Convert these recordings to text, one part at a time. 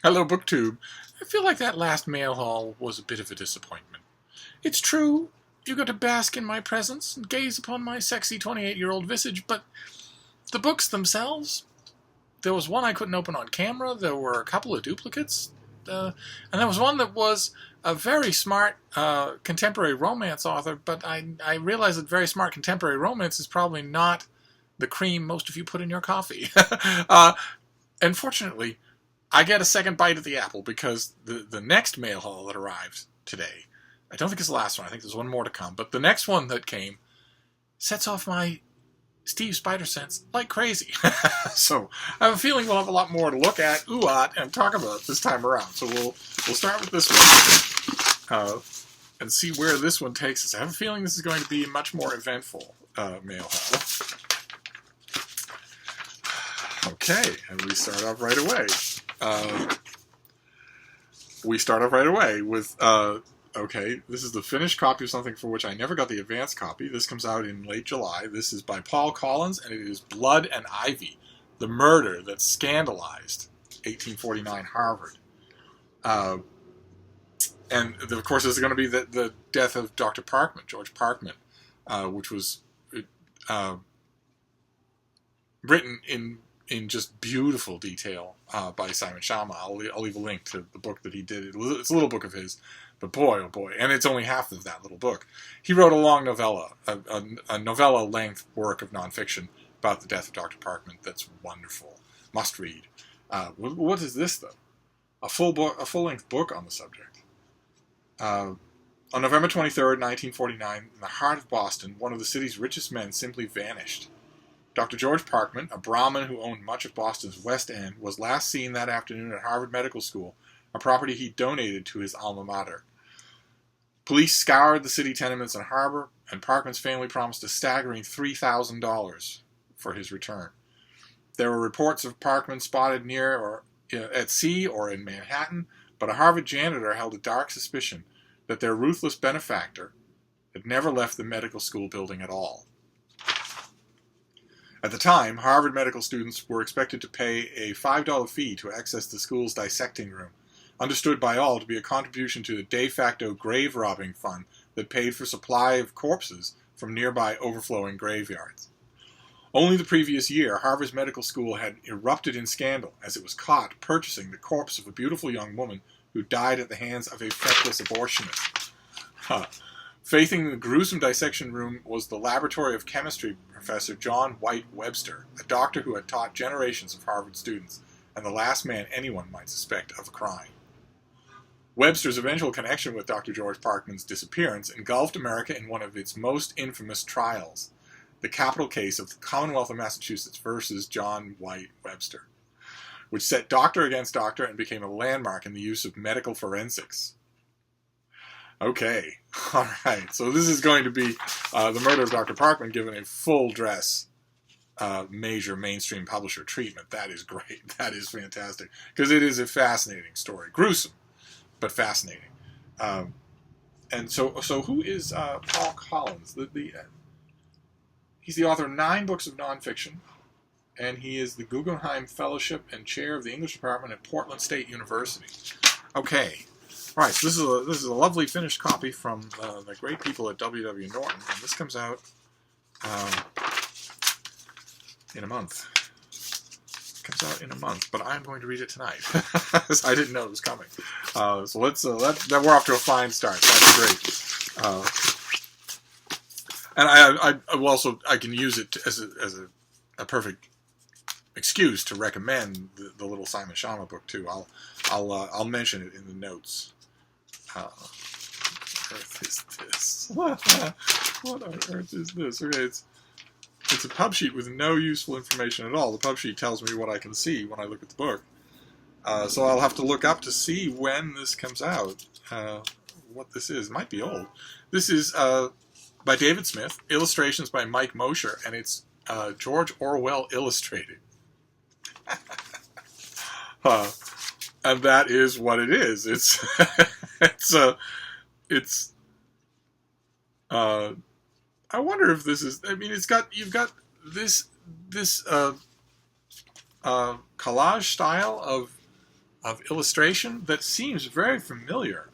Hello, BookTube. I feel like that last mail haul was a bit of a disappointment. It's true, you got to bask in my presence and gaze upon my sexy 28-year-old visage, but the books themselves, there was one I couldn't open on camera, there were a couple of duplicates, and there was one that was a very smart contemporary romance author, but I realized that very smart contemporary romance is probably not the cream most of you put in your coffee. Unfortunately, I get a second bite at the apple because the next mail haul that arrived today, I don't think it's the last one, I think there's one more to come, but the next one that came sets off my Steve Spider sense like crazy. So I have a feeling we'll have a lot more to look at, and talk about this time around. So we'll start with this one and see where this one takes us. I have a feeling this is going to be a much more eventful mail haul. Okay, and we start off right away. With, okay, this is the finished copy of something for which I never got the advanced copy. This comes out in late July. This is by Paul Collins, and it is Blood and Ivy, the murder that scandalized 1849 Harvard. And, of course, this is going to be the death of Dr. Parkman, George Parkman, which was written in just beautiful detail by Simon Schama. I'll leave a link to the book that he did. It's a little book of his, but boy, oh boy, and it's only half of that little book. He wrote a long novella, a novella-length work of nonfiction about the death of Dr. Parkman that's wonderful. Must read. What is this, though? A full-length book on the subject. On November 23rd, 1949, in the heart of Boston, one of the city's richest men simply vanished. Dr. George Parkman, a Brahmin who owned much of Boston's West End, was last seen that afternoon at Harvard Medical School, a property he donated to his alma mater. Police scoured the city tenements in Harbor, and Parkman's family promised a staggering $3,000 for his return. There were reports of Parkman spotted near or at sea or in Manhattan, but a Harvard janitor held a dark suspicion that their ruthless benefactor had never left the medical school building at all. At the time, Harvard medical students were expected to pay a $5 fee to access the school's dissecting room, understood by all to be a contribution to the de facto grave robbing fund that paid for supply of corpses from nearby overflowing graveyards. Only the previous year, Harvard's medical school had erupted in scandal as it was caught purchasing the corpse of a beautiful young woman who died at the hands of a feckless abortionist. Facing the gruesome dissection room was the laboratory of chemistry professor John White Webster, a doctor who had taught generations of Harvard students, and the last man anyone might suspect of a crime. Webster's eventual connection with Dr. George Parkman's disappearance engulfed America in one of its most infamous trials, the capital case of the Commonwealth of Massachusetts versus John White Webster, which set doctor against doctor and became a landmark in the use of medical forensics. Okay, all right. So this is going to be the murder of Dr. Parkman given a full-dress major mainstream publisher treatment. That is great. That is fantastic. Because it is a fascinating story. Gruesome, but fascinating. And so who is Paul Collins? He's the author of 9 books of nonfiction, and he is the Guggenheim Fellowship and Chair of the English Department at Portland State University. Okay. All right, so this is a lovely finished copy from the great people at W.W. Norton, and this comes out in a month. It comes out in a month, but I'm going to read it tonight. I didn't know it was coming. So let's we're off to a fine start. That's great. And I can use it as a perfect excuse to recommend the little Simon Schama book too. I'll mention it in the notes. What on earth is this? What on earth is this? Okay, it's a pub sheet with no useful information at all. The pub sheet tells me what I can see when I look at the book. So I'll have to look up to see when this comes out. What this is. It might be old. This is by David Smith, illustrations by Mike Mosher, and it's George Orwell illustrated. And that is what it is. It's I wonder if this is. I mean, you've got this collage style of illustration that seems very familiar.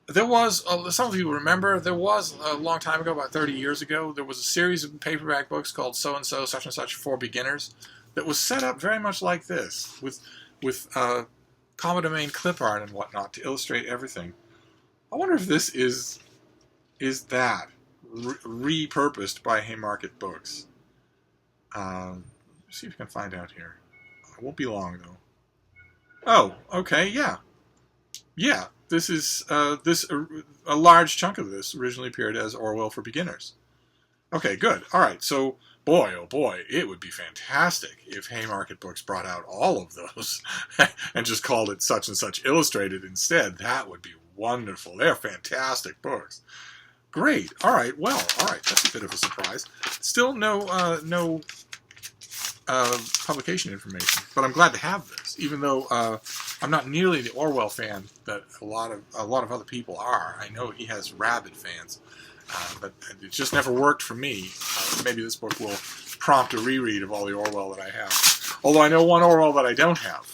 There was, some of you remember, there was a long time ago, about 30 years ago, there was a series of paperback books called So-and-So, Such and Such for Beginners that was set up very much like this, with common domain clip art and whatnot to illustrate everything. I wonder if this is that repurposed by Haymarket Books. Let's see if we can find out here. It won't be long, though. Oh, okay, yeah. Yeah, this is, a large chunk of this originally appeared as Orwell for Beginners. Okay, good. All right, so, boy, oh boy, it would be fantastic if Haymarket Books brought out all of those and just called it Such and Such Illustrated instead. That would be wonderful. They're fantastic books. Great. All right, well, all right, that's a bit of a surprise. Still no publication information, but I'm glad to have this, even though I'm not nearly the Orwell fan that a lot of other people are. I know he has rabid fans, but it just never worked for me. Maybe this book will prompt a reread of all the Orwell that I have. Although I know one Orwell that I don't have.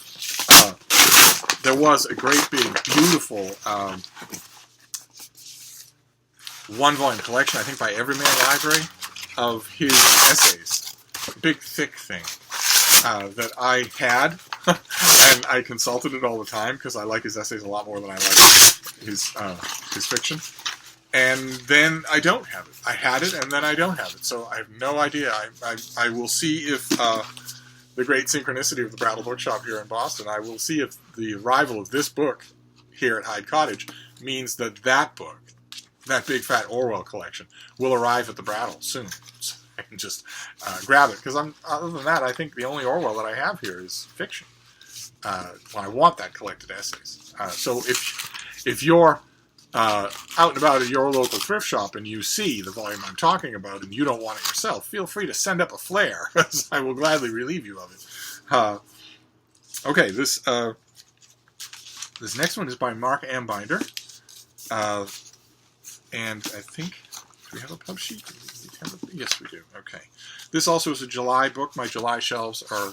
There was a great big, beautiful one-volume collection, I think by Everyman Library, of his essays. Big, thick thing that I had, and I consulted it all the time because I like his essays a lot more than I like his fiction. And then I don't have it. I had it, and then I don't have it. So I have no idea. I will see if the great synchronicity of the Brattle Bookshop here in Boston, I will see if the arrival of this book here at Hyde Cottage means that that book, that big fat Orwell collection, will arrive at the Brattle soon. So I can just grab it, because other than that, I think the only Orwell that I have here is fiction. I want that collected essays. So if you're out and about at your local thrift shop and you see the volume I'm talking about and you don't want it yourself, feel free to send up a flare, because I will gladly relieve you of it. Okay, this next one is by Mark Ambinder, and I think, do we have a pub sheet? Yes, we do. Okay. This also is a July book. My July shelves are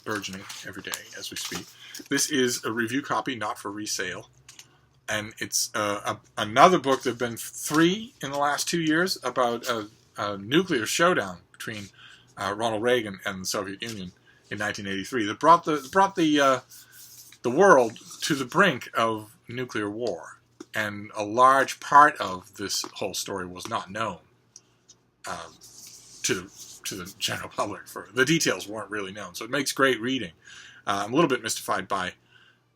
burgeoning every day as we speak. This is a review copy, not for resale. And it's another book. There have been 3 in the last 2 years about a nuclear showdown between Ronald Reagan and the Soviet Union in 1983 that brought the world to the brink of nuclear war. And a large part of this whole story was not known to the general public. The details weren't really known, so it makes great reading. I'm a little bit mystified by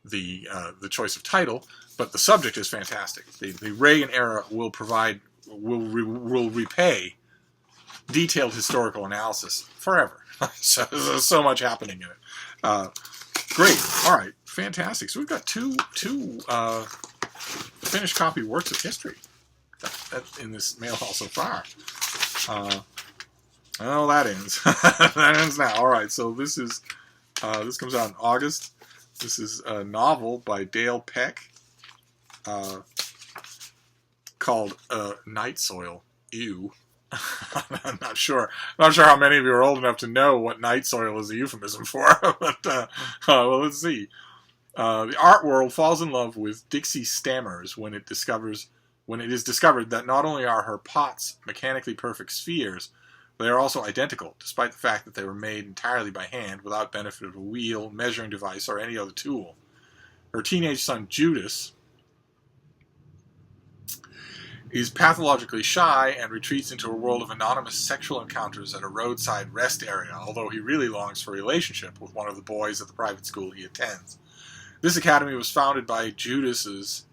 the choice of title, but the subject is fantastic. The Reagan era will repay detailed historical analysis forever. So there's so much happening in it. Great. All right. Fantastic. So we've got two finished copy works of history in this mail haul so far. Oh, that ends. That ends now. All right. So this comes out in August. This is a novel by Dale Peck called Night Soil. Ew. I'm not sure how many of you are old enough to know what night soil is a euphemism for. But well, let's see. The art world falls in love with Dixie Stammers when it is discovered that not only are her pots mechanically perfect spheres, they are also identical, despite the fact that they were made entirely by hand without benefit of a wheel, measuring device, or any other tool. Her teenage son, Judas, is pathologically shy and retreats into a world of anonymous sexual encounters at a roadside rest area, although he really longs for a relationship with one of the boys at the private school he attends. This academy was founded by Judas's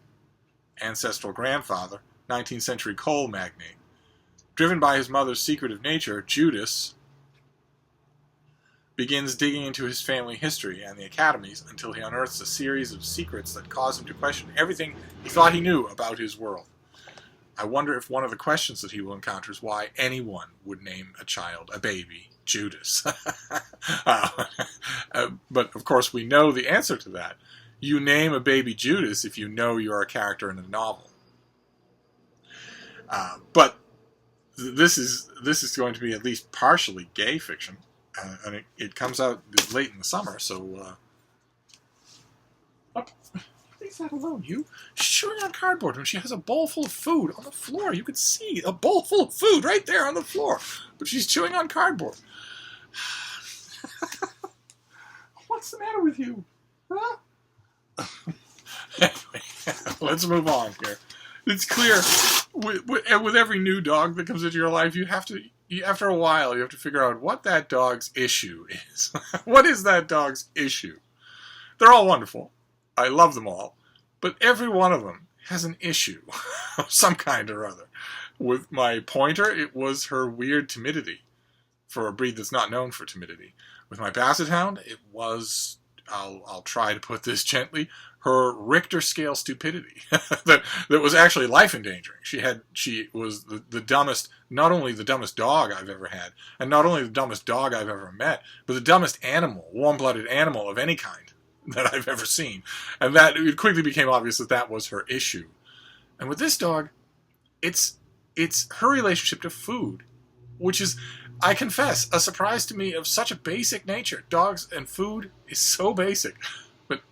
ancestral grandfather, 19th century coal magnate. Driven by his mother's secretive nature, Judas begins digging into his family history and the academies until he unearths a series of secrets that cause him to question everything he thought he knew about his world. I wonder if one of the questions that he will encounter is why anyone would name a baby, Judas. But, of course, we know the answer to that. You name a baby Judas if you know you're a character in a novel. But this is going to be at least partially gay fiction, and it comes out late in the summer, so Up. Leave that alone, you. She's chewing on cardboard when she has a bowl full of food on the floor. You could see a bowl full of food right there on the floor. But she's chewing on cardboard. What's the matter with you? Huh? Anyway, let's move on here. It's clear with every new dog that comes into your life, after a while, you have to figure out what that dog's issue is. What is that dog's issue? They're all wonderful. I love them all. But every one of them has an issue of some kind or other. With my pointer, it was her weird timidity for a breed that's not known for timidity. With my basset hound, it was, I'll try to put this gently, her Richter scale stupidity that was actually life endangering. She was the dumbest, not only the dumbest dog I've ever had, and not only the dumbest dog I've ever met, but the dumbest animal, warm-blooded animal of any kind that I've ever seen. And that it quickly became obvious that was her issue. And with this dog, it's her relationship to food, which is, I confess, a surprise to me of such a basic nature. Dogs and food is so basic. But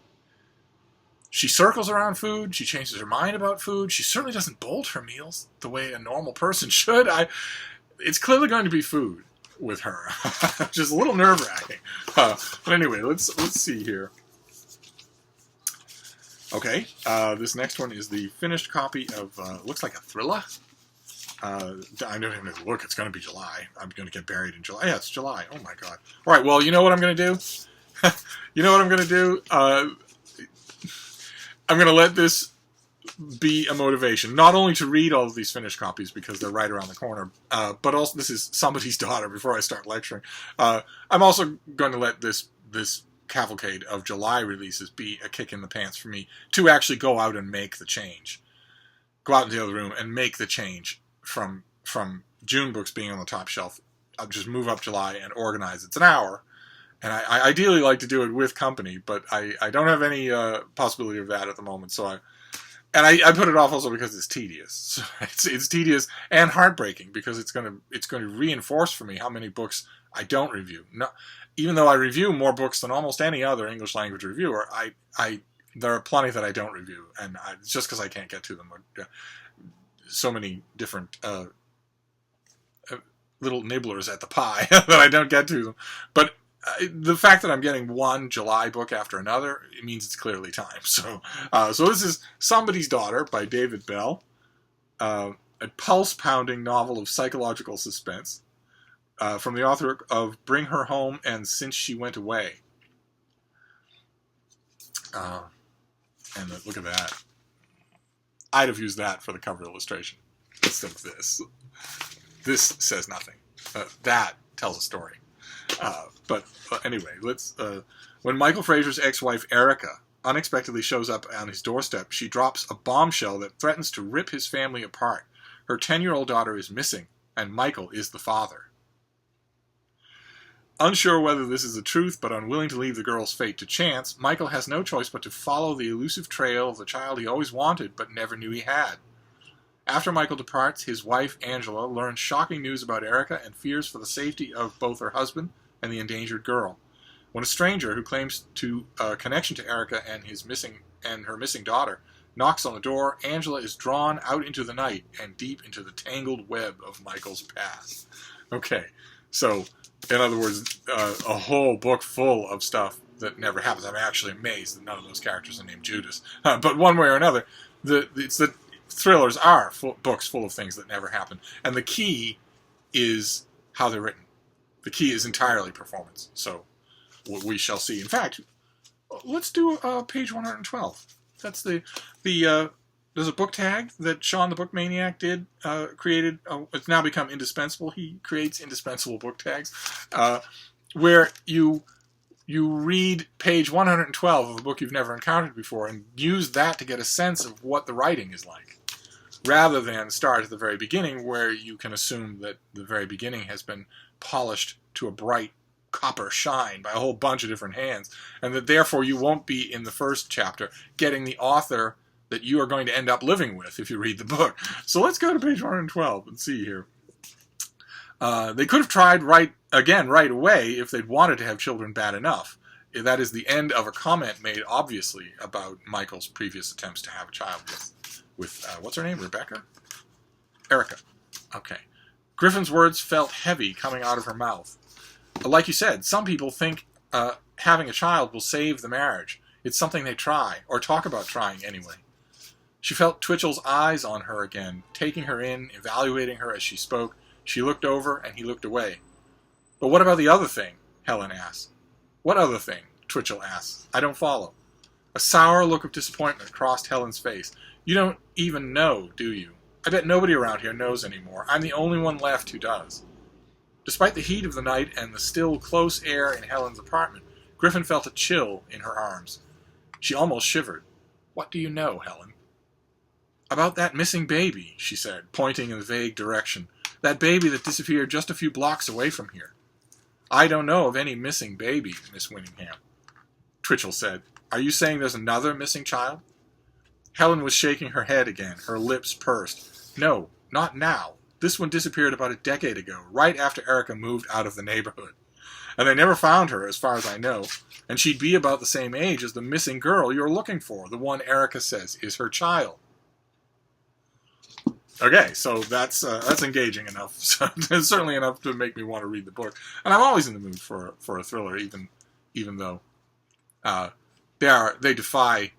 she circles around food. She changes her mind about food. She certainly doesn't bolt her meals the way a normal person should. It's clearly going to be food with her. Just a little nerve-wracking. But anyway, let's see here. Okay, this next one is the finished copy of, looks like a thriller. I don't even have to look. It's going to be July. I'm going to get buried in July. Yeah, it's July. Oh, my God. All right, well, you know what I'm going to do? You know what I'm going to do? I'm going to let this be a motivation, not only to read all of these finished copies because they're right around the corner, but also this is somebody's daughter before I start lecturing. I'm also going to let this cavalcade of July releases be a kick in the pants for me to actually go out and make the change. Go out into the other room and make the change from June books being on the top shelf. I'll just move up July and organize. It's an hour, and I ideally like to do it with company, but I don't have any possibility of that at the moment. So I put it off also because it's tedious. So it's tedious and heartbreaking because it's going to reinforce for me how many books I don't review. No, even though I review more books than almost any other English language reviewer, there are plenty that I don't review, and it's just because I can't get to them. So many different little nibblers at the pie that I don't get to them. But the fact that I'm getting one July book after another, it means it's clearly time. So this is Somebody's Daughter by David Bell, a pulse-pounding novel of psychological suspense from the author of Bring Her Home and Since She Went Away. And look at that. I'd have used that for the cover illustration instead of this. This says nothing. That tells a story. But anyway, when Michael Fraser's ex-wife Erica unexpectedly shows up on his doorstep, she drops a bombshell that threatens to rip his family apart. Her 10-year-old daughter is missing, and Michael is the father. Unsure whether this is the truth, but unwilling to leave the girl's fate to chance, Michael has no choice but to follow the elusive trail of the child he always wanted but never knew he had. After Michael departs, his wife, Angela, learns shocking news about Erica and fears for the safety of both her husband and the endangered girl. When a stranger who claims a connection to Erica and her missing daughter knocks on the door, Angela is drawn out into the night and deep into the tangled web of Michael's past. Okay, so in other words, a whole book full of stuff that never happens. I'm actually amazed that none of those characters are named Judas. But one way or another, the thrillers are books full of things that never happen. And the key is how they're written. The key is entirely performance. So we shall see. In fact, let's do page 112. That's there's a book tag that Sean the Book Maniac created. It's now become indispensable. He creates indispensable book tags, where you read page 112 of a book you've never encountered before and use that to get a sense of what the writing is like, rather than start at the very beginning, where you can assume that the very beginning has been polished to a bright copper shine by a whole bunch of different hands, and that therefore you won't be in the first chapter getting the author that you are going to end up living with if you read the book. So let's go to page 112 and see here. They could have tried right away if they'd wanted to have children bad enough. that is the end of a comment made, obviously, about Michael's previous attempts to have a child with what's her name? Rebecca? Erica. Okay. Griffin's words felt heavy coming out of her mouth. Like you said, some people think having a child will save the marriage. It's something they try, or talk about trying anyway. She felt Twitchell's eyes on her again, taking her in, evaluating her as she spoke. She looked over, and he looked away. But what about the other thing? Helen asked. What other thing? Twitchell asked. I don't follow. A sour look of disappointment crossed Helen's face. You don't even know, do you? I bet nobody around here knows anymore. I'm the only one left who does. Despite the heat of the night and the still close air in Helen's apartment, Griffin felt a chill in her arms. She almost shivered. What do you know, Helen? About that missing baby, she said, pointing in a vague direction. That baby that disappeared just a few blocks away from here. I don't know of any missing baby, Miss Winningham. Twitchell said. Are you saying there's another missing child? Helen was shaking her head again, her lips pursed. No, not now. This one disappeared about a decade ago, right after Erica moved out of the neighborhood. And they never found her, as far as I know, and she'd be about the same age as the missing girl you're looking for, the one Erica says is her child. Okay, so that's engaging enough. So it's certainly enough to make me want to read the book. And I'm always in the mood for a thriller, even though they defy.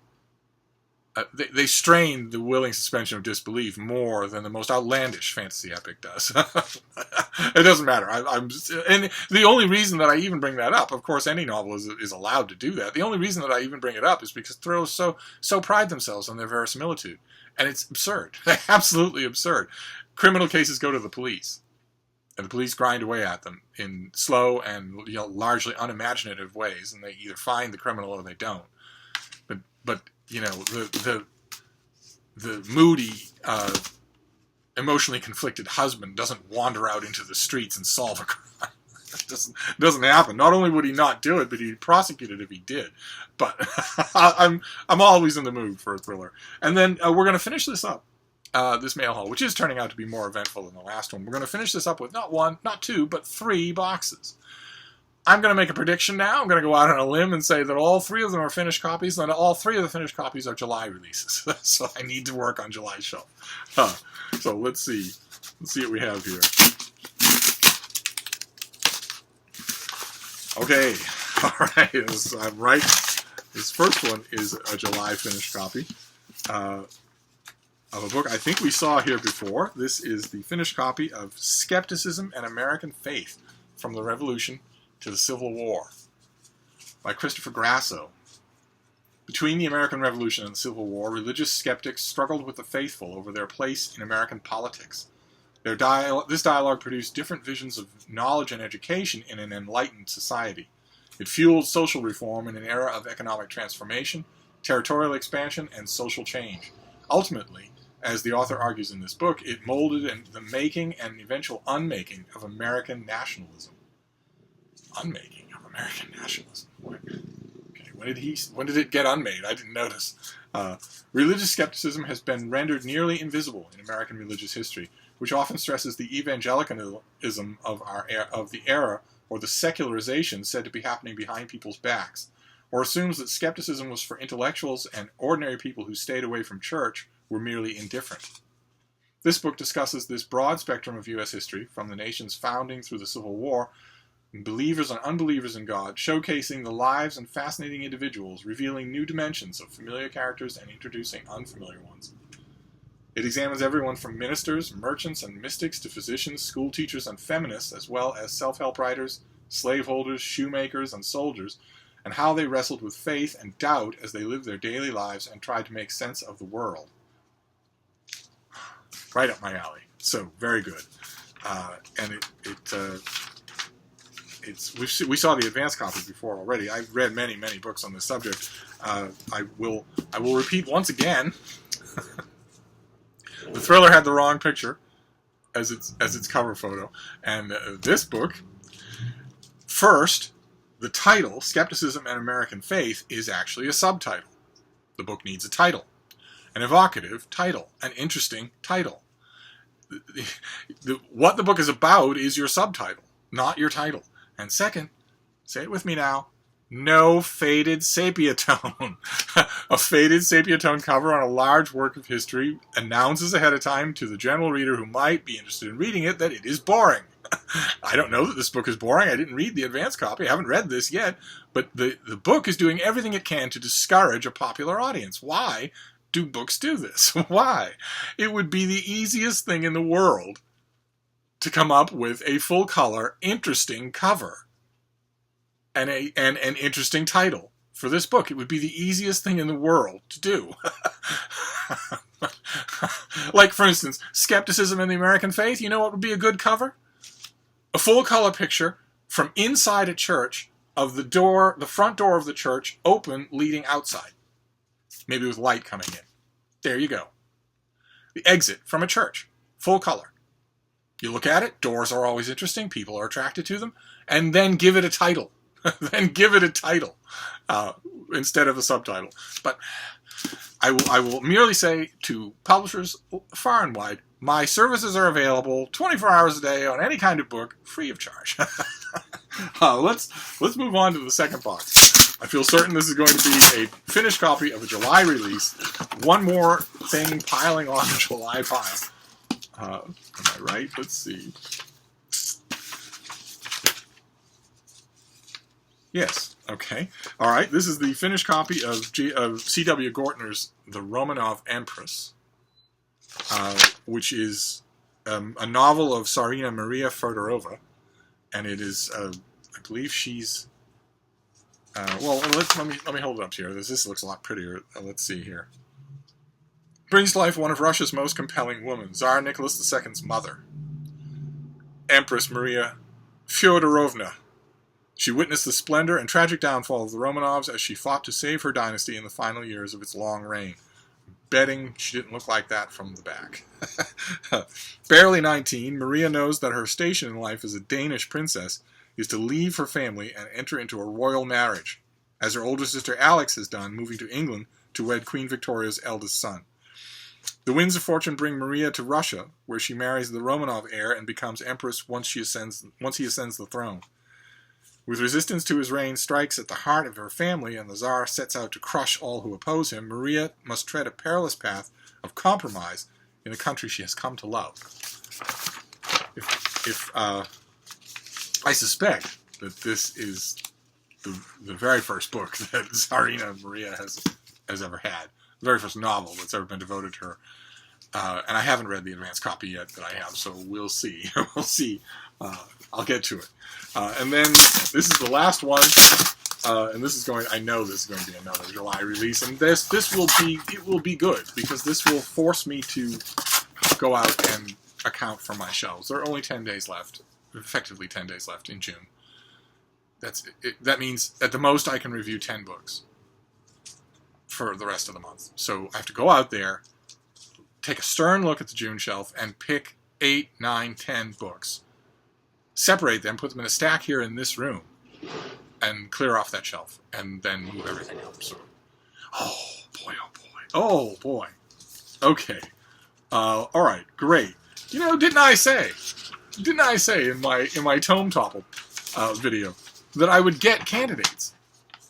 They strain the willing suspension of disbelief more than the most outlandish fantasy epic does. It doesn't matter. And the only reason that I even bring that up, of course, any novel is allowed to do that. The only reason that I even bring it up is because thrillers so pride themselves on their verisimilitude, and it's absurd, absolutely absurd. Criminal cases go to the police, and the police grind away at them in slow and largely unimaginative ways, and they either find the criminal or they don't. But the moody, emotionally conflicted husband doesn't wander out into the streets and solve a crime. It doesn't happen. Not only would he not do it, but he'd prosecute it if he did. But I'm always in the mood for a thriller. And then we're going to finish this up, this mail haul, which is turning out to be more eventful than the last one. We're going to finish this up with not one, not two, but 3 boxes. I'm going to make a prediction now. I'm going to go out on a limb and say that all 3 of them are finished copies, and all 3 of the finished copies are July releases. So I need to work on July's shelf. So let's see. Let's see what we have here. Okay. All right. I'm right. This first one is a July finished copy of a book I think we saw here before. This is the finished copy of Skepticism and American Faith, From the Revolution to the Civil War, by Christopher Grasso. Between the American Revolution and the Civil War, religious skeptics struggled with the faithful over their place in American politics. This dialogue produced different visions of knowledge and education in an enlightened society. It fueled social reform in an era of economic transformation, territorial expansion, and social change. Ultimately, as the author argues in this book, it molded the making and eventual unmaking of American nationalism. Unmaking of American nationalism. Okay, when did it get unmade? I didn't notice. Religious skepticism has been rendered nearly invisible in American religious history, which often stresses the evangelicalism of the era, or the secularization said to be happening behind people's backs, or assumes that skepticism was for intellectuals and ordinary people who stayed away from church were merely indifferent. This book discusses this broad spectrum of U.S. history, from the nation's founding through the Civil War, believers and unbelievers in God, showcasing the lives and fascinating individuals, revealing new dimensions of familiar characters and introducing unfamiliar ones. It examines everyone from ministers, merchants, and mystics to physicians, school teachers, and feminists, as well as self-help writers, slaveholders, shoemakers, and soldiers, and how they wrestled with faith and doubt as they lived their daily lives and tried to make sense of the world. Right up my alley. So, very good. And we saw the advanced copy before already. I've read many books on this subject. I will repeat once again. The thriller had the wrong picture as its cover photo, and this book, first, the title, Skepticism and American Faith, is actually a subtitle. The book needs a title, an evocative title, an interesting title. What the book is about is your subtitle, not your title. And second, say it with me now, No faded sepia tone. A faded sepia tone cover on a large work of history announces ahead of time to the general reader who might be interested in reading it that it is boring. I don't know that this book is boring. I didn't read the advance copy. I haven't read this yet. But the book is doing everything it can to discourage a popular audience. Why do books do this? Why? It would be the easiest thing in the world to come up with a full-color, interesting cover and an interesting title for this book. It would be the easiest thing in the world to do. Like, for instance, Skepticism in the American Faith. You know what would be a good cover? A full-color picture from inside a church of the front door of the church, open, leading outside. Maybe with light coming in. There you go. The exit from a church. Full color. You look at it, doors are always interesting, people are attracted to them, and then give it a title. Then give it a title instead of a subtitle. But I will merely say to publishers far and wide, my services are available 24 hours a day on any kind of book, free of charge. Let's move on to the second box. I feel certain this is going to be a finished copy of a July release. One more thing piling on the July pile. Am I right? Let's see. Yes. Okay. All right. This is the finished copy of C.W. Gortner's The Romanov Empress, which is a novel of Tsarina Maria Fedorova, and it is, I believe she's. Well, let me hold it up here. This looks a lot prettier. Let's see here. Brings to life one of Russia's most compelling women, Tsar Nicholas II's mother, Empress Maria Fyodorovna. She witnessed the splendor and tragic downfall of the Romanovs as she fought to save her dynasty in the final years of its long reign. Betting she didn't look like that from the back. Barely 19, Maria knows that her station in life as a Danish princess is to leave her family and enter into a royal marriage, as her older sister Alex has done, moving to England to wed Queen Victoria's eldest son. The winds of fortune bring Maria to Russia, where she marries the Romanov heir and becomes empress once he ascends the throne. With resistance to his reign strikes at the heart of her family and the Tsar sets out to crush all who oppose him, Maria must tread a perilous path of compromise in the country she has come to love. I suspect that this is the very first book that Tsarina Maria has ever had. The very first novel that's ever been devoted to her. And I haven't read the advance copy yet that I have, so we'll see. We'll see. I'll get to it. And then this is the last one, and this is going. I know this is going to be another July release, and this will be good because this will force me to go out and account for my shelves. There are only 10 days left, effectively 10 days left in June. That means at the most I can review 10 books for the rest of the month. So I have to go out there, take a stern look at the June shelf, and pick 8, 9, 10 books. Separate them, put them in a stack here in this room, and clear off that shelf, and then move everything up. So, oh boy, oh boy, oh boy. Okay, all right, great. You know, didn't I say in my Tome Topple video that I would get candidates?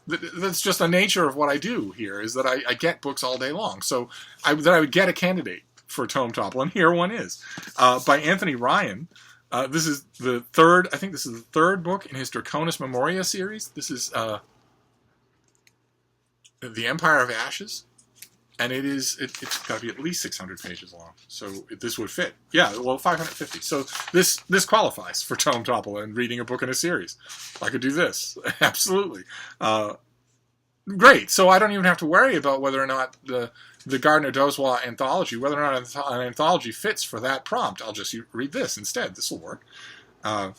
That's just the nature of what I do here, is that I get books all day long. So I would get a candidate for Tome Topple, and here one is by Anthony Ryan. This is the third. I think this is the third book in his Draconis Memoria series. This is The Empire of Ashes, and it's got to be at least 600 pages long. So this would fit. Yeah, well, 550. So this qualifies for Tome Topple and reading a book in a series. I could do this absolutely. Great. So I don't even have to worry about whether or not the Gardner-Dozois anthology, whether or not an anthology fits for that prompt. I'll just read this instead. This will work. And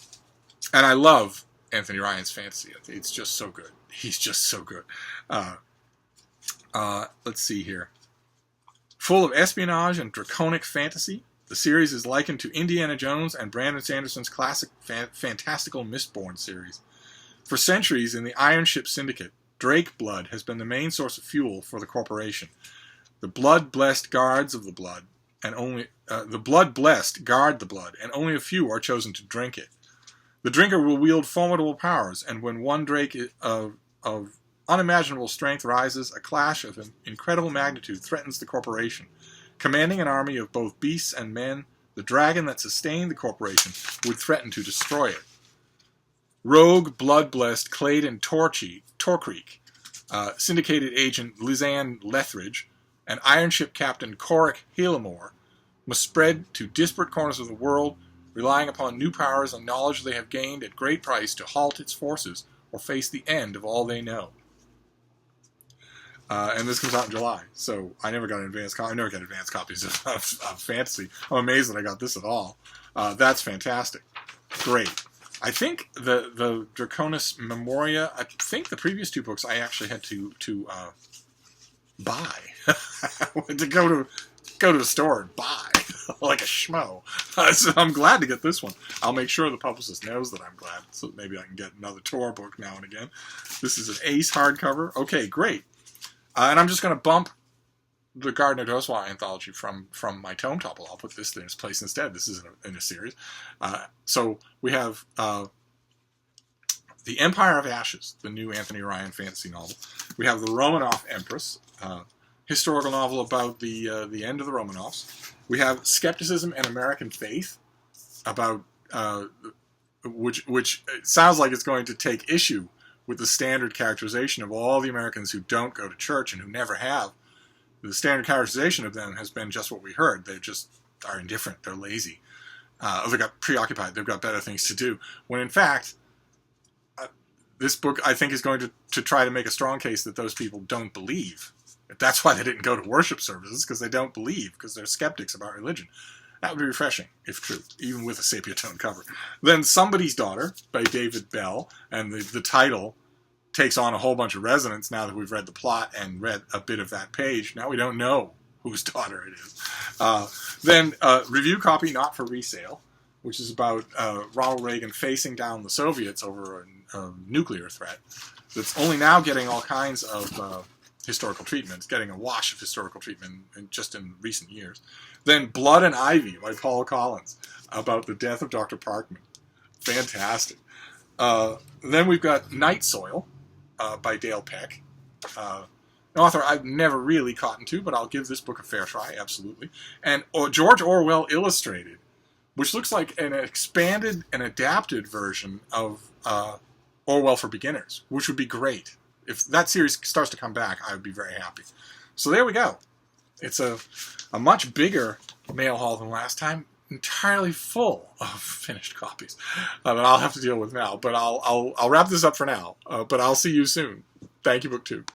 I love Anthony Ryan's fantasy. It's just so good. He's just so good. Let's see here. Full of espionage and draconic fantasy, the series is likened to Indiana Jones and Brandon Sanderson's classic fantastical Mistborn series. For centuries in the Iron Ship Syndicate, Drake blood has been the main source of fuel for the corporation. The blood-blessed guards of the blood, and only the blood-blessed guard the blood, and only a few are chosen to drink it. The drinker will wield formidable powers, and when one drake of unimaginable strength rises, a clash of an incredible magnitude threatens the corporation. Commanding an army of both beasts and men, the dragon that sustained the corporation would threaten to destroy it. Rogue, blood-blessed Claydon Torcreek, syndicated agent Lizanne Lethridge, and Iron Ship Captain Corrick Halemore must spread to disparate corners of the world, relying upon new powers and knowledge they have gained at great price to halt its forces or face the end of all they know. And this comes out in July, so I never get advanced copies of fantasy. I'm amazed that I got this at all. That's fantastic. Great. I think the Draconis Memoria, I think the previous two books I actually had to buy. To go to the store and buy, like a schmo. So I'm glad to get this one. I'll make sure the publicist knows that I'm glad, so maybe I can get another Tor book now and again. This is an ace hardcover. Okay, great. And I'm just going to bump the Gardner Dozois anthology from my tome topple. I'll put this in its place instead. This is in a series. So we have The Empire of Ashes, the new Anthony Ryan fantasy novel. We have The Romanov Empress, historical novel about the end of the Romanovs. We have Skepticism and American Faith, about which sounds like it's going to take issue with the standard characterization of all the Americans who don't go to church and who never have. The standard characterization of them has been just what we heard. They just are indifferent. They're lazy. They got preoccupied. They've got better things to do. When in fact, this book, I think, is going to try to make a strong case that those people don't believe. That's why they didn't go to worship services, because they don't believe, because they're skeptics about religion. That would be refreshing, if true, even with a sepia tone cover. Then Somebody's Daughter by David Bell, and the title takes on a whole bunch of resonance now that we've read the plot and read a bit of that page. Now we don't know whose daughter it is. Then review copy not for resale, which is about Ronald Reagan facing down the Soviets over a nuclear threat. That's only now getting all kinds of historical treatment. It's getting a wash of historical treatment just in recent years. Then Blood and Ivy by Paul Collins, about the death of Dr. Parkman. Fantastic. Then we've got Night Soil by Dale Peck. An author I've never really caught into, but I'll give this book a fair try, absolutely. And George Orwell Illustrated, which looks like an expanded and adapted version of Orwell for Beginners, which would be great. If that series starts to come back, I would be very happy. So there we go. It's a much bigger mail haul than last time, entirely full of finished copies that I'll have to deal with now. But I'll wrap this up for now. But I'll see you soon. Thank you, BookTube.